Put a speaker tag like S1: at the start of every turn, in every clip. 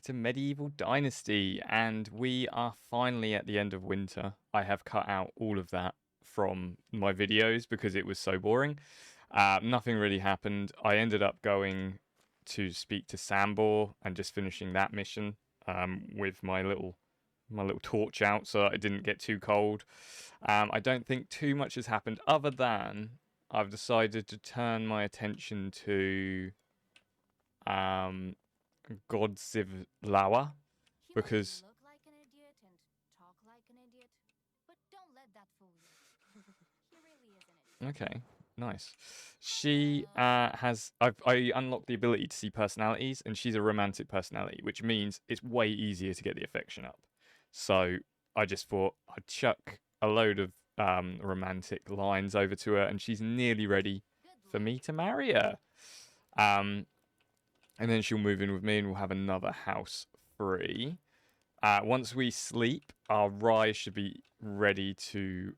S1: back to Medieval Dynasty, and we are finally at the end of winter. I have cut out all of that from my videos because it was so boring. Nothing really happened. I ended up going to speak to Sambor and just finishing that mission with my little torch out so that I didn't get too cold. I don't think too much has happened other than I've decided to turn my attention to um, Godzilla
S2: He might
S1: because
S2: look like an idiot and talk like an idiot, but don't let that fool you. He really is an idiot.
S1: okay, nice. She has I unlocked the ability to see personalities, and she's a romantic personality, which means it's way easier to get the affection up. So I just thought I'd chuck a load of romantic lines over to her, and she's nearly ready
S2: Good
S1: for
S2: luck.
S1: me to marry her. Um, and then she'll move in with me, and we'll have another house free. Once we sleep, our rye should be ready to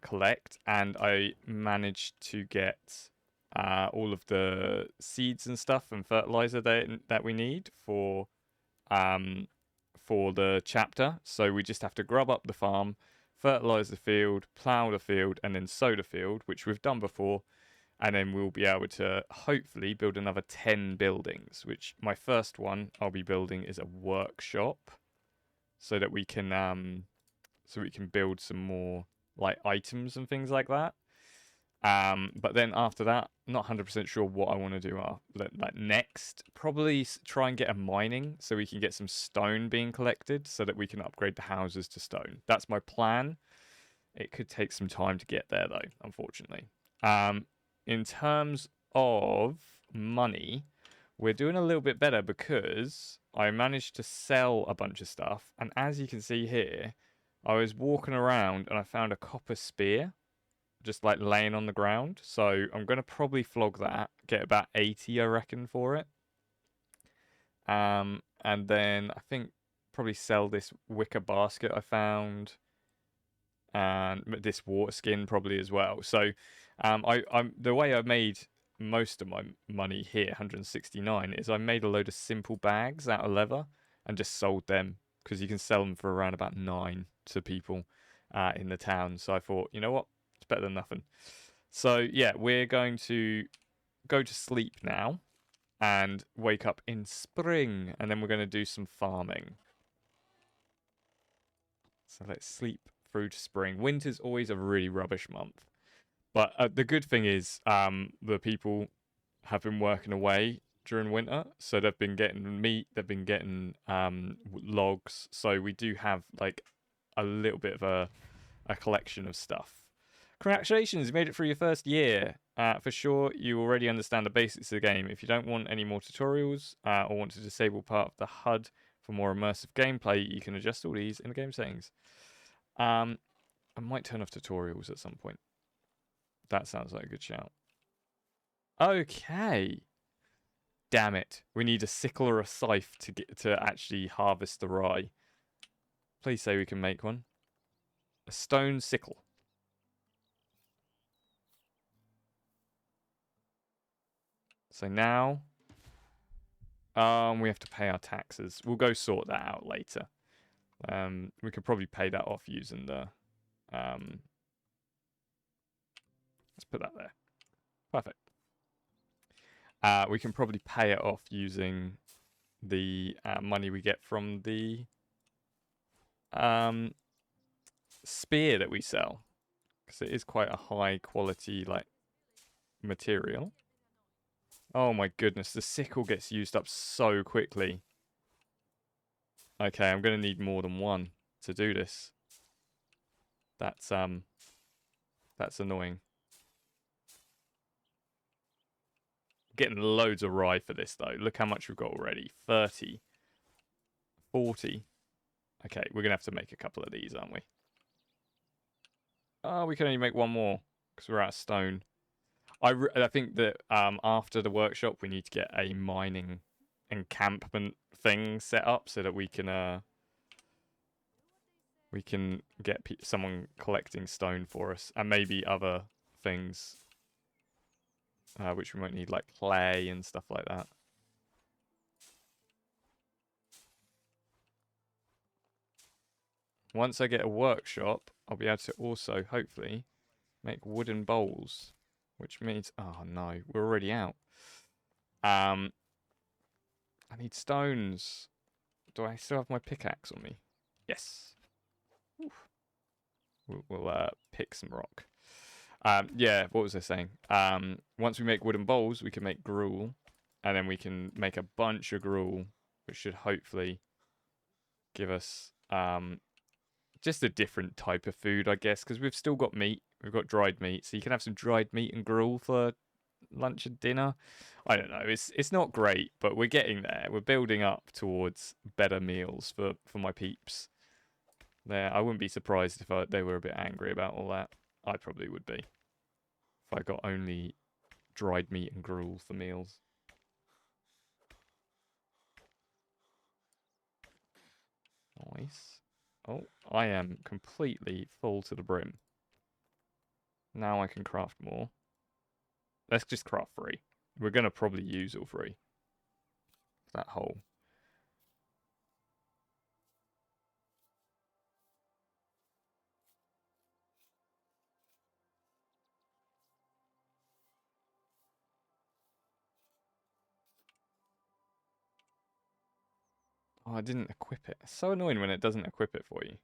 S1: collect, and I managed to get all of the seeds and stuff and fertilizer that we need um, for the chapter. So we just have to grub up the farm, fertilize the field, plow the field, and then sow the field, which we've done before. And then we'll be able to hopefully build another 10 buildings, which my first one I'll be building is a workshop so that we can build some more like items and things like that. But then after that, not 100% sure what I want to do. Like next, probably try and get a mining so we can get some stone being collected so that we can upgrade the houses to stone. That's my plan. It could take some time to get there though, unfortunately. In terms of money, we're doing a little bit better because I managed to sell a bunch of stuff. And as you can see here, I was walking around and I found a copper spear just like laying on the ground. So I'm going to probably flog that, get about 80, I reckon, for it. And then I think probably sell this wicker basket I found and this water skin probably as well. So I'm the way I made most of my money here, 169, is I made a load of simple bags out of leather and just sold them because you can sell them for around about 9 to people in the town. So I thought, you know what, it's better than nothing. So yeah, we're going to go to sleep now and wake up in spring, and then we're going to do some farming. So let's sleep through to spring. Winter's always a really rubbish month. But the good thing is, the people have been working away during winter, so they've been getting meat, they've been getting logs. So we do have like a little bit of a collection of stuff. Congratulations, you made it through your first year. For sure, you already understand the basics of the game. If you don't want any more tutorials or want to disable part of the HUD for more immersive gameplay, you can adjust all these in the game settings. I might turn off tutorials at some point. That sounds like a good shout. Okay. Damn it. We need a sickle or a scythe to actually harvest the rye. Please say we can make one. A stone sickle. So now we have to pay our taxes. We'll go sort that out later. We could probably pay that off using the let's put that there. Perfect. We can probably pay it off using the money we get from the spear that we sell, because it is quite a high quality like material. Oh my goodness, the sickle gets used up so quickly. Okay, I'm gonna need more than one to do this. That's annoying. Getting loads of rye for this though. Look how much we've got already. 30. 40. Okay, we're gonna have to make a couple of these, aren't we? Oh, we can only make one more because we're out of stone. I think that after the workshop we need to get a mining encampment thing set up so that we can get someone collecting stone for us, and maybe other things which we might need, like clay and stuff like that. once I get a workshop, I'll be able to also, hopefully, make wooden bowls. Which means, oh no, we're already out. I need stones. Do I still have my pickaxe on me? Yes. Oof. We'll pick some rock. Yeah, what was I saying? Once we make wooden bowls, we can make gruel. And then we can make a bunch of gruel, which should hopefully give us just a different type of food, I guess, because we've still got meat. We've got dried meat, so you can have some dried meat and gruel for lunch and dinner. I don't know. It's not great, but we're getting there. We're building up towards better meals for my peeps. There, I wouldn't be surprised if they were a bit angry about all that. I probably would be if I got only dried meat and gruel for meals. Nice. Oh, I am completely full to the brim. Now I can craft more. Let's just craft 3. We're going to probably use all 3. That hole. Oh, I didn't equip it. It's so annoying when it doesn't equip it for you.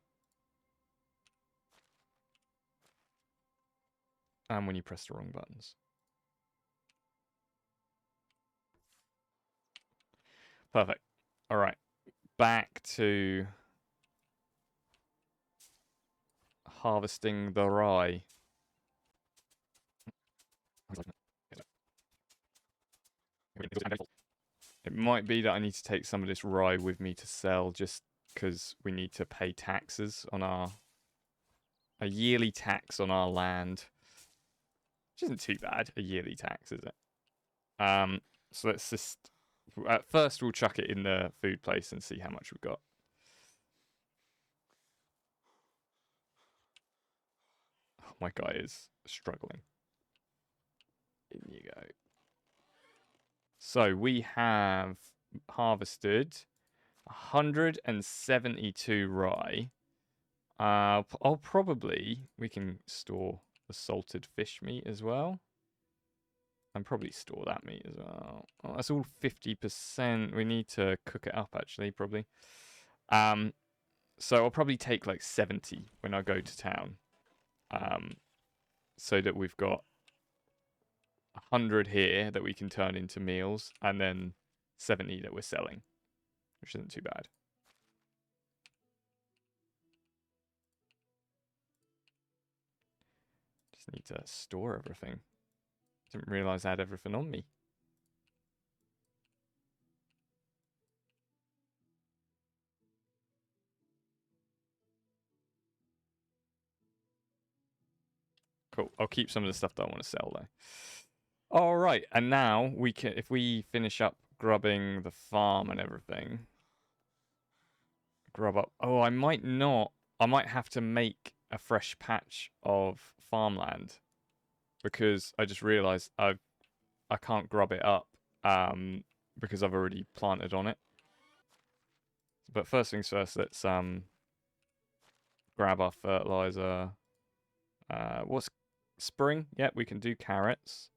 S1: And when you press the wrong buttons. Perfect. All right. Back to harvesting the rye. It might be that I need to take some of this rye with me to sell just because we need to pay taxes on a yearly tax on our land. Which isn't too bad, a yearly tax, is it? So let's just at first we'll chuck it in the food place and see how much we've got. Oh, my guy is struggling. In you go. So we have harvested 172 rye. I'll probably, we can store the salted fish meat as well. And probably store that meat as well. Oh, that's all 50%. We need to cook it up actually, probably. So I'll probably take like 70 when I go to town. So that we've got 100 here that we can turn into meals, and then 70 that we're selling, which isn't too bad. Just need to store everything. Didn't realize I had everything on me. Cool. I'll keep some of the stuff that I want to sell though. All right, and now we can, if we finish up grubbing the farm and everything, grub up. Oh, I might not. I might have to make a fresh patch of farmland because I just realized I can't grub it up because I've already planted on it. But first things first, let's grab our fertilizer. What's spring? Yeah, we can do carrots.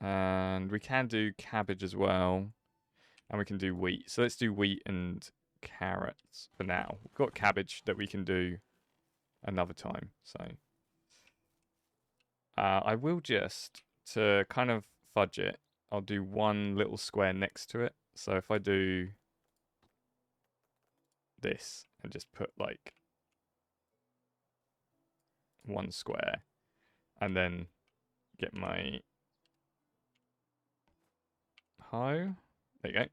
S1: And we can do cabbage as well. And we can do wheat. So let's do wheat and carrots for now. We've got cabbage that we can do another time. So I will just, to kind of fudge it, I'll do one little square next to it. So if I do this and just put like one square and then get my hoe. There you go.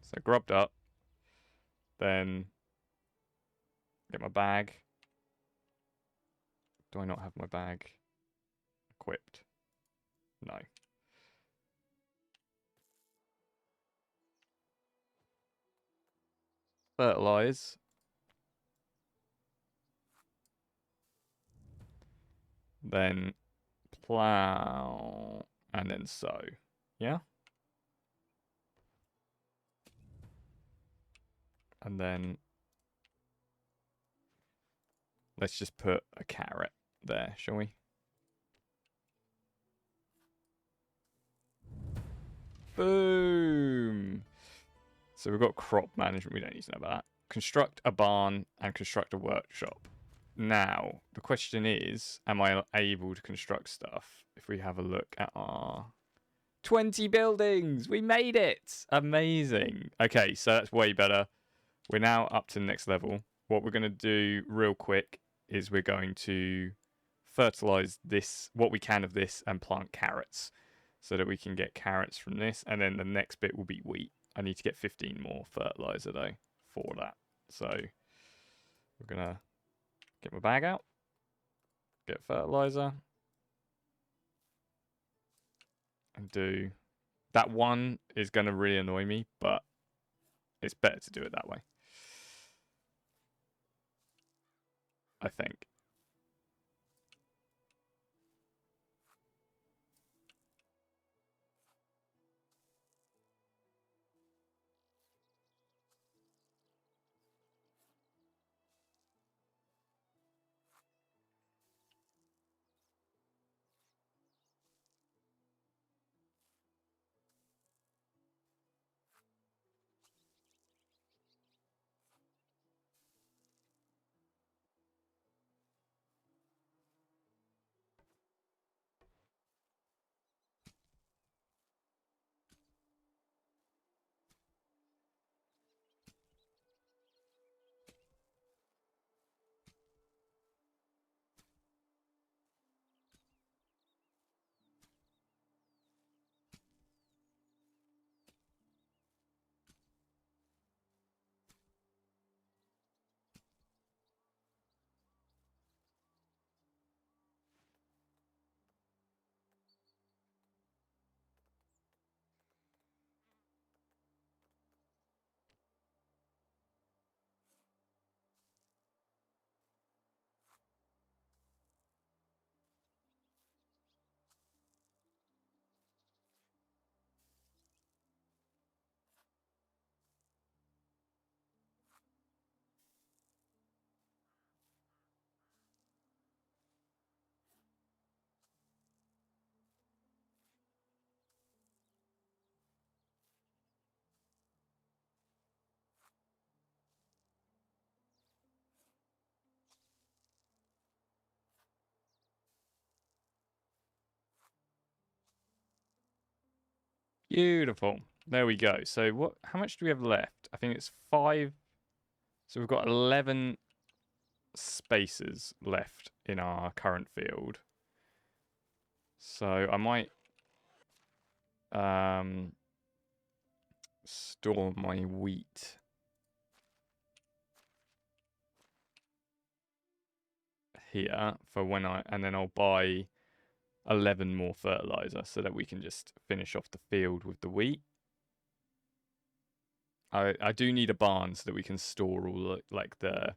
S1: So grubbed up. Then get my bag. Do I not have my bag equipped? No. Fertilize. Then plow. And then sow. Yeah? And then let's just put a carrot there, shall we? Boom. So we've got crop management. We don't need to know about that. Construct a barn and construct a workshop. Now, the question is, am I able to construct stuff? If we have a look at our 20 buildings, we made it. Amazing. Okay, so that's way better. We're now up to the next level. What we're going to do real quick is we're going to fertilize this, what we can of this, and plant carrots so that we can get carrots from this. And then the next bit will be wheat. I need to get 15 more fertilizer though for that. So we're going to get my bag out, get fertilizer, and do that. One is going to really annoy me, but it's better to do it that way, I think. Beautiful. There we go. So what? How much do we have left? I think it's 5. So we've got 11 spaces left in our current field. So I might store my wheat here for when and then I'll buy 11 more fertilizer so that we can just finish off the field with the wheat. I do need a barn so that we can store all like the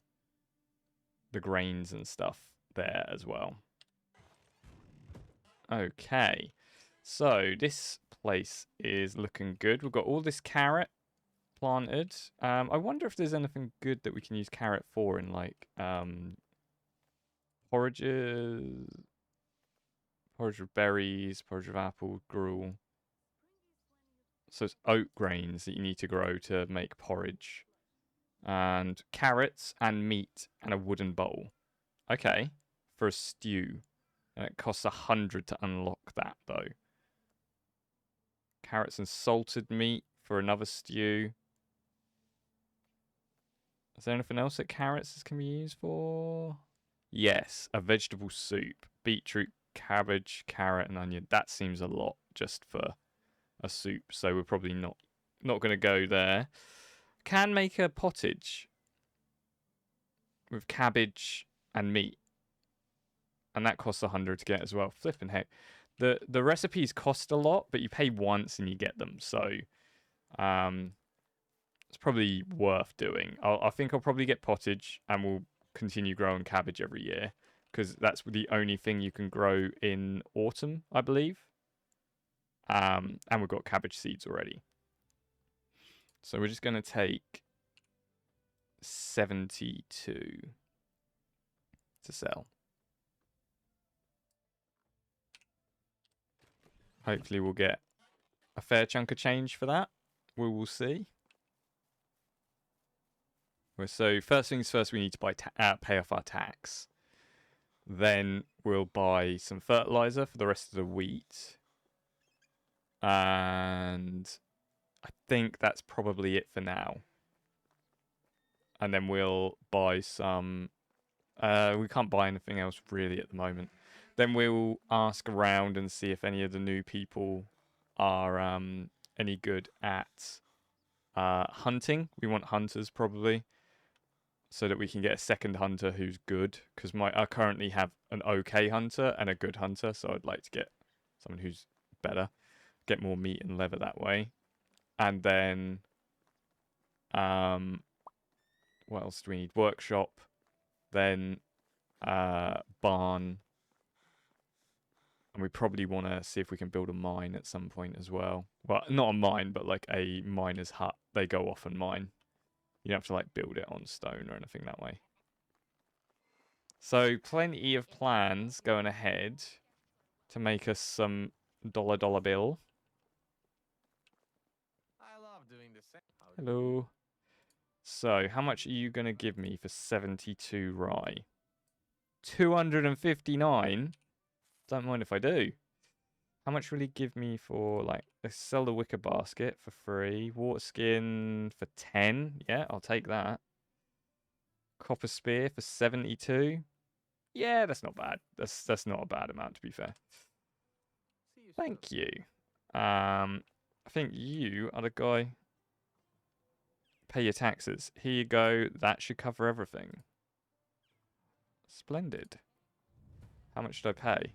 S1: grains and stuff there as well. Okay, so this place is looking good. We've got all this carrot planted. I wonder if there's anything good that we can use carrot for in like porridges, porridge of berries, porridge of apple, gruel. So it's oat grains that you need to grow to make porridge. And carrots and meat and a wooden bowl. Okay, for a stew. And it costs 100 to unlock that though. Carrots and salted meat for another stew. Is there anything else that carrots can be used for? Yes, a vegetable soup. Beetroot, cabbage, carrot, and onion. That seems a lot just for a soup, so we're probably not going to go there. Can make a pottage with cabbage and meat, and that costs 100 to get as well. Flipping heck, the recipes cost a lot, but you pay once and you get them, so it's probably worth doing. I think I'll probably get pottage, and we'll continue growing cabbage every year because that's the only thing you can grow in autumn, I believe. And we've got cabbage seeds already. So we're just going to take 72 to sell. Hopefully we'll get a fair chunk of change for that. We will see. So first things first, we need to pay off our tax. Then we'll buy some fertilizer for the rest of the wheat. And I think that's probably it for now. And then we'll buy some... we can't buy anything else really at the moment. Then we'll ask around and see if any of the new people are any good at hunting. We want hunters probably, so that we can get a second hunter who's good. Because I currently have an okay hunter and a good hunter, so I'd like to get someone who's better. Get more meat and leather that way. And then, what else do we need? Workshop. Then, barn. And we probably want to see if we can build a mine at some point as well. Well, not a mine, but like a miner's hut. They go off and mine. You don't have to like build it on stone or anything that way. So plenty of plans going ahead to make us some dollar bill.
S3: I love doing the same.
S1: Hello. So how much are you going to give me for 72 rye? 259? Don't mind if I do. How much will he give me for, like, let's sell the wicker basket for free. Water skin for 10. Yeah, I'll take that. Copper spear for 72. Yeah, that's not bad. That's not a bad amount, to be fair. Thank you. I think you are the guy. Pay your taxes. Here you go. That should cover everything. Splendid. How much should I pay?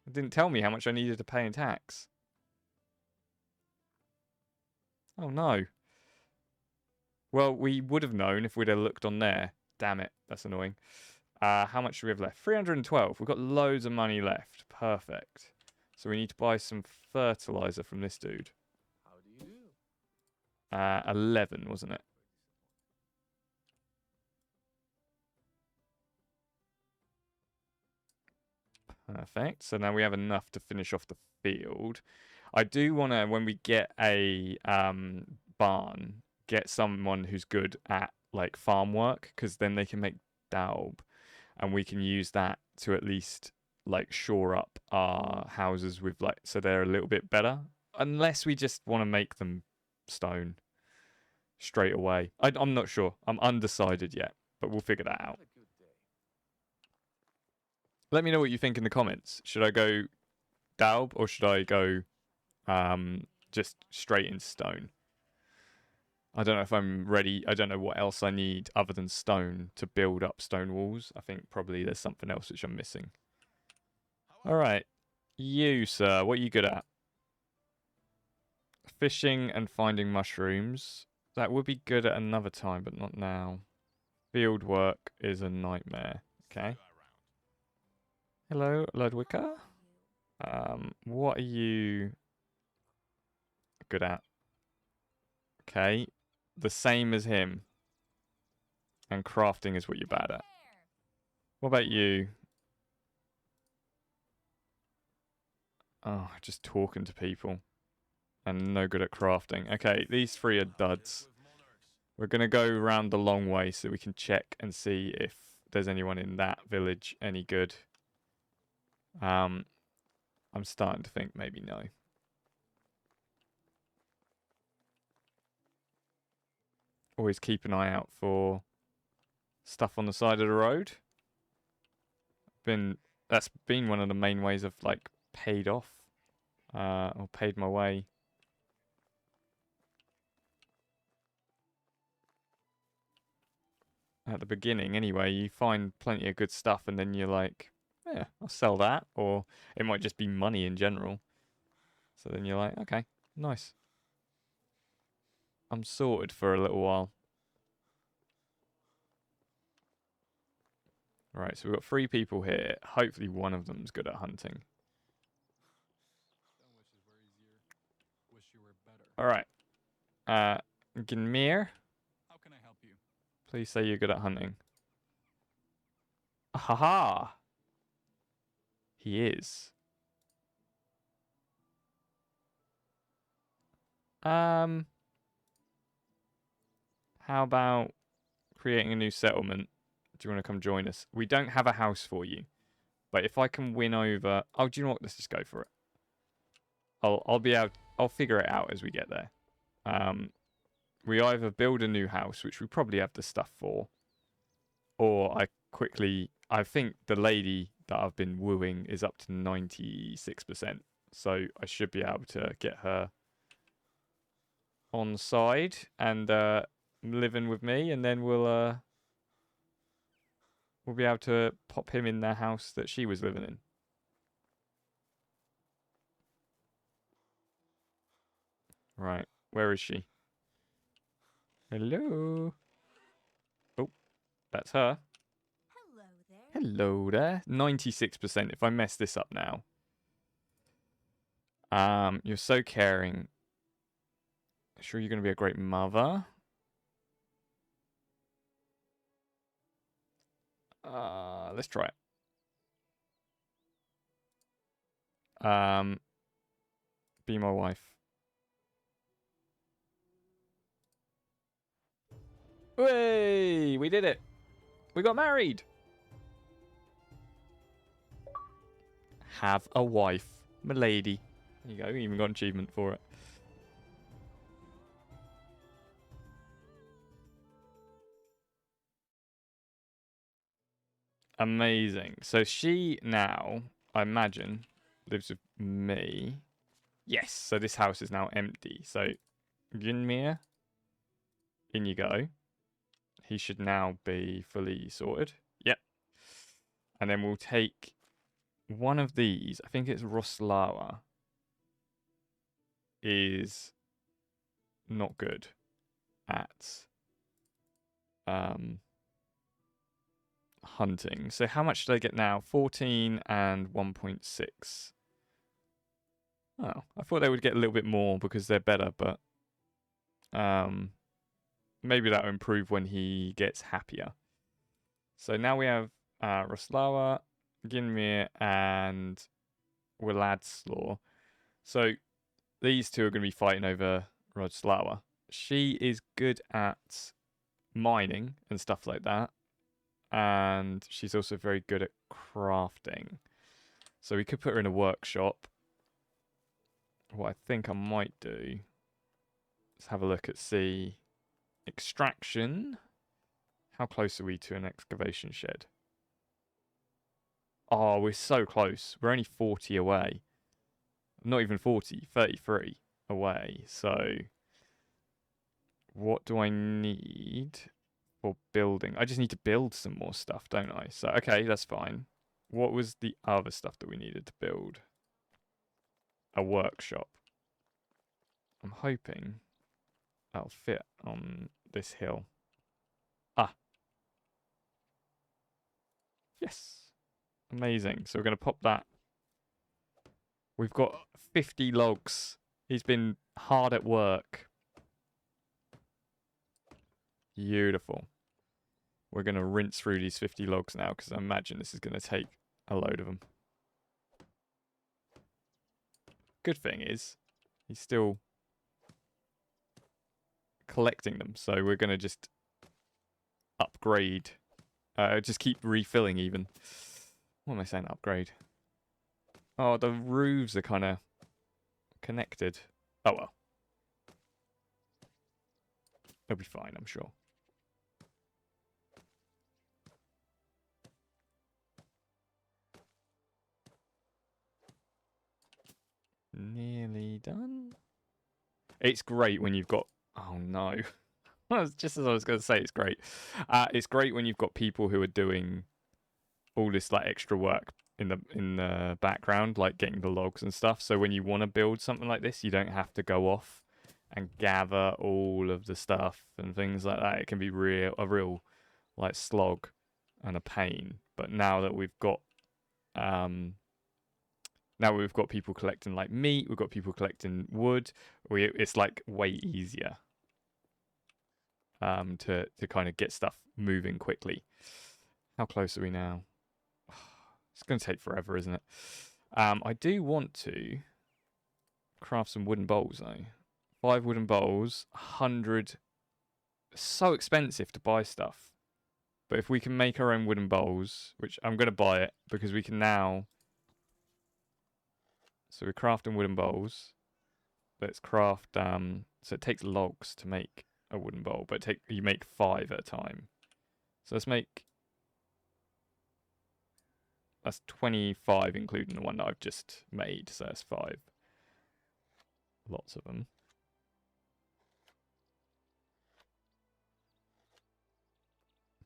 S1: It didn't tell me how much I needed to pay in tax. Oh no. Well, we would have known if we'd have looked on there. Damn it. That's annoying. How much do we have left? 312. We've got loads of money left. Perfect. So we need to buy some fertilizer from this dude.
S3: How do you do?
S1: 11, wasn't it? Perfect. So now we have enough to finish off the field. I do want to, when we get a barn, get someone who's good at like farm work, because then they can make daub, and we can use that to at least like shore up our houses with like, so they're a little bit better. Unless we just want to make them stone straight away. I'm not sure. I'm undecided yet, but we'll figure that out.
S3: Have a good day.
S1: Let me know what you think in the comments. Should I go daub or should I go just straight in stone? I don't know if I'm ready. I don't know what else I need other than stone to build up stone walls. I think probably there's something else which I'm missing. All right. You, sir, what are you good at? Fishing and finding mushrooms. That would be good at another time, but not now. Field work is a nightmare. Okay. Hello, Ludwika. What are you good at? Okay. The same as him. And crafting is what you're bad at. What about you? Oh, just talking to people. And no good at crafting. Okay, these three are duds. We're going to go around the long way so we can check and see if there's anyone in that village any good. I'm starting to think maybe no. Always keep an eye out for stuff on the side of the road. That's been one of the main ways I've like paid off or paid my way. At the beginning, anyway, you find plenty of good stuff, and then you're like, yeah, I'll sell that, or it might just be money in general. So then you're like, okay, nice. I'm sorted for a little while. Right, so we've got 3 people here. Hopefully one of them's good at hunting. All right. Gnmir.
S4: How can I help you?
S1: Please say you're good at hunting. Haha! He is. How about creating a new settlement? Do you want to come join us? We don't have a house for you, but if I can win over, oh, do you know what? Let's just go for it. I'll figure it out as we get there. We either build a new house, which we probably have the stuff for, or I think the lady that I've been wooing is up to 96%, so I should be able to get her on side and living with me, and then we'll be able to pop him in the house that she was living in. Right, where is she? Hello. Oh, that's her.
S2: Hello there.
S1: Hello there. 96%. If I mess this up now. You're so caring. Sure you're going to be a great mother? Let's try it. Be my wife. Hey, we did it. We got married. Have a wife, milady. There you go. We even got an achievement for it. Amazing. So she now, I imagine, lives with me. Yes. So this house is now empty. So Gunmir, in you go. He should now be fully sorted. Yep. And then we'll take one of these. I think it's Roslawa. Is not good at hunting. So how much do I get now? 14 and 1.6. Oh, I thought they would get a little bit more because they're better, but maybe that'll improve when he gets happier. So now we have Roslawa, Ginmir, and Wiladslaw. So these two are going to be fighting over Roslawa. She is good at mining and stuff like that. And she's also very good at crafting. So we could put her in a workshop. What I think I might do, let's have a look at extraction. How close are we to an excavation shed? Oh, we're so close. We're only 40 away. Not even 40, 33 away. So what do I need for building? I just need to build some more stuff, don't I? So, okay, that's fine. What was the other stuff that we needed to build? A workshop. I'm hoping that'll fit on this hill. Ah. Yes. Amazing. So we're going to pop that. We've got 50 logs. He's been hard at work. Beautiful. We're going to rinse through these 50 logs now because I imagine this is going to take a load of them. Good thing is, he's still collecting them. So we're going to just upgrade. Just keep refilling even. What am I saying? Upgrade. Oh, the roofs are kind of connected. Oh well. It'll be fine, I'm sure. Nearly done. It's great when you've got... Oh no. Just as I was going to say, it's great. It's great when you've got people who are doing all this like extra work in the background, like getting the logs and stuff. So when you want to build something like this, you don't have to go off and gather all of the stuff and things like that. It can be a real like slog and a pain. But now that we've got people collecting like meat, we've got people collecting wood. It's like way easier. to kind of get stuff moving quickly. How close are we now? It's going to take forever, isn't it? I do want to craft some wooden bowls, though. 5 wooden bowls, 100. So expensive to buy stuff. But if we can make our own wooden bowls, which I'm going to buy it because we can now. So we're crafting wooden bowls. Let's craft. So it takes logs to make a wooden bowl, but you make 5 at a time. So let's make. That's 25, including the one that I've just made. So that's 5. Lots of them.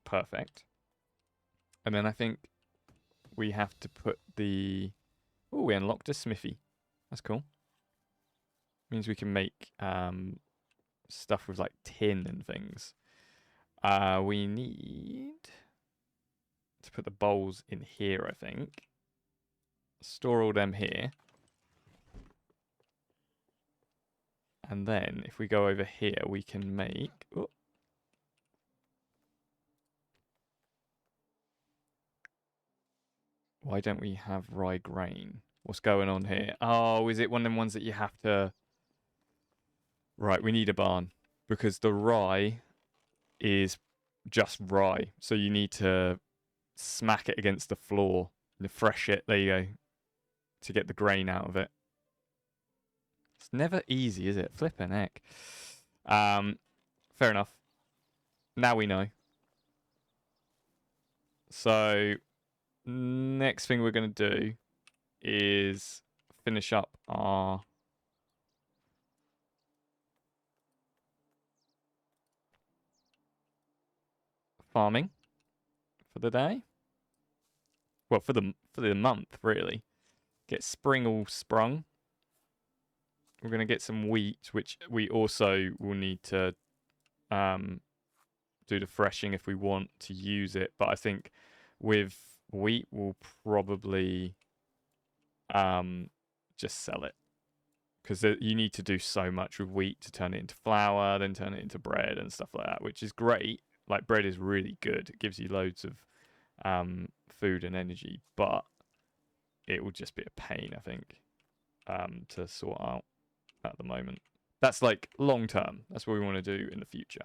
S1: Perfect. And then I think we have to put the. Oh, we unlocked a smithy. That's cool. Means we can make stuff with like tin and things. We need to put the bowls in here, I think. Store all them here. And then if we go over here, we can make. Oh. Why don't we have rye grain? What's going on here? Oh, is it one of them ones that you have to. Right, we need a barn. Because the rye is just rye. So you need to smack it against the floor. Thresh it. There you go. To get the grain out of it. It's never easy, is it? Flippin' heck. Fair enough. Now we know. So, next thing we're going to do is finish up our farming for the day. Well, for the month, really. Get spring all sprung. We're going to get some wheat, which we also will need to do the threshing if we want to use it. But I think with wheat, we'll probably just sell it. Because you need to do so much with wheat to turn it into flour, then turn it into bread and stuff like that, which is great. Like, bread is really good. It gives you loads of food and energy, but it will just be a pain, I think, to sort out at the moment. That's like long term. That's what we want to do in the future.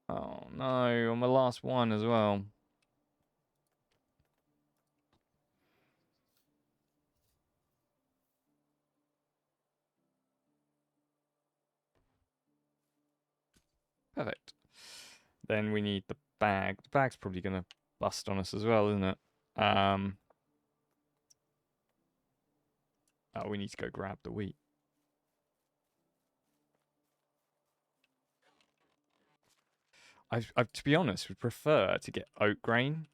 S1: Oh no, on my last one as well. Perfect. Then we need the bag. The bag's probably going to bust on us as well, isn't it? Oh, we need to go grab the wheat. I to be honest, would prefer to get oat grain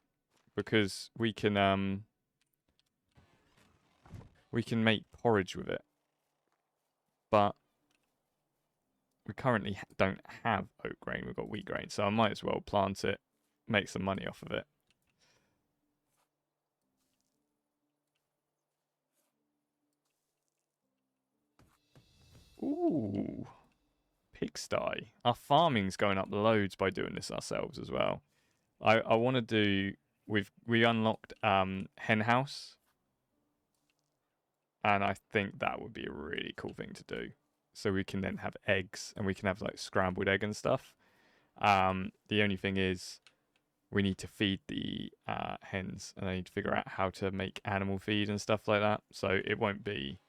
S1: because we can make porridge with it. But we currently don't have oat grain. We've got wheat grain, so I might as well plant it, make some money off of it. Ooh, pigsty. Our farming's going up loads by doing this ourselves as well. I want to do. We unlocked hen house, and I think that would be a really cool thing to do. So we can then have eggs, and we can have like scrambled egg and stuff. The only thing is, we need to feed the hens, and I need to figure out how to make animal feed and stuff like that. So it won't be.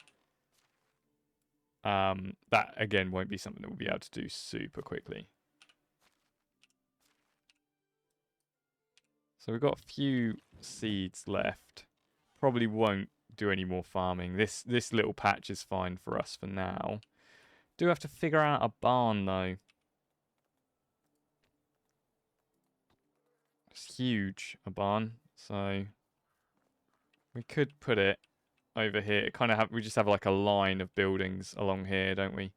S1: That again won't be something that we'll be able to do super quickly. So we've got a few seeds left. Probably won't do any more farming. This little patch is fine for us for now. Do have to figure out a barn though. It's huge, a barn. So we could put it over here. We just have like a line of buildings along here, don't we?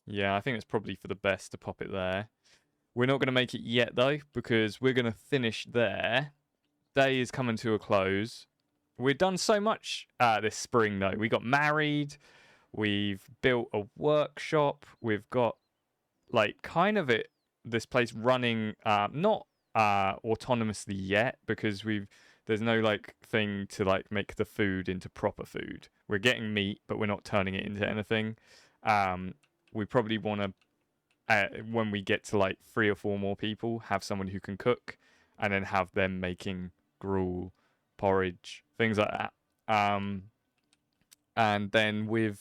S1: Yeah, I think it's probably for the best to pop it there. We're not going to make it yet, though, because we're going to finish there. Day is coming to a close. We've done so much this spring, though. We got married. We've built a workshop. We've got, like, kind of this place running, not autonomously yet, because there's no, like, thing to, like, make the food into proper food. We're getting meat, but we're not turning it into anything. We probably want to, when we get to like 3 or 4 more people, have someone who can cook, and then have them making gruel, porridge, things like that. And then with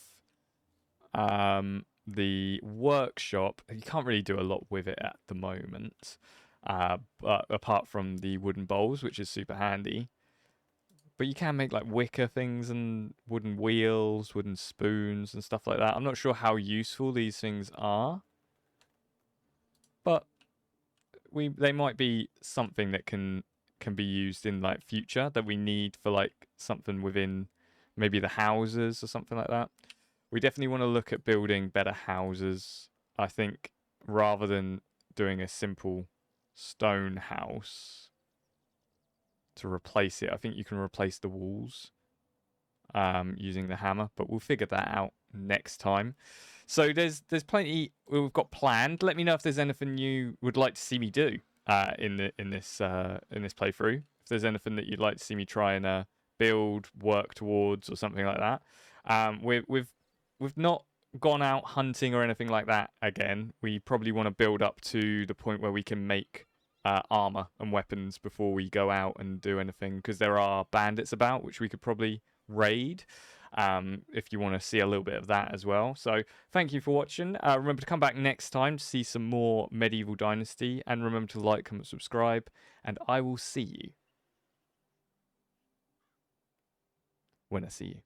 S1: the workshop, you can't really do a lot with it at the moment, but apart from the wooden bowls, which is super handy. But you can make like wicker things and wooden wheels, wooden spoons, and stuff like that. I'm not sure how useful these things are, but they might be something that can be used in like future, that we need for like something within maybe the houses or something like that. We definitely want to look at building better houses, I think, rather than doing a simple stone house to replace it. I think you can replace the walls using the hammer, but we'll figure that out next time. So there's plenty we've got planned. Let me know if there's anything you would like to see me do in this playthrough. If there's anything that you'd like to see me try and build, work towards, or something like that. We've not gone out hunting or anything like that again. We probably want to build up to the point where we can make armor and weapons before we go out and do anything, because there are bandits about which we could probably raid, if you want to see a little bit of that as well. So thank you for watching. Remember to come back next time to see some more Medieval Dynasty, and remember to like, comment, subscribe, and I will see you when I see you.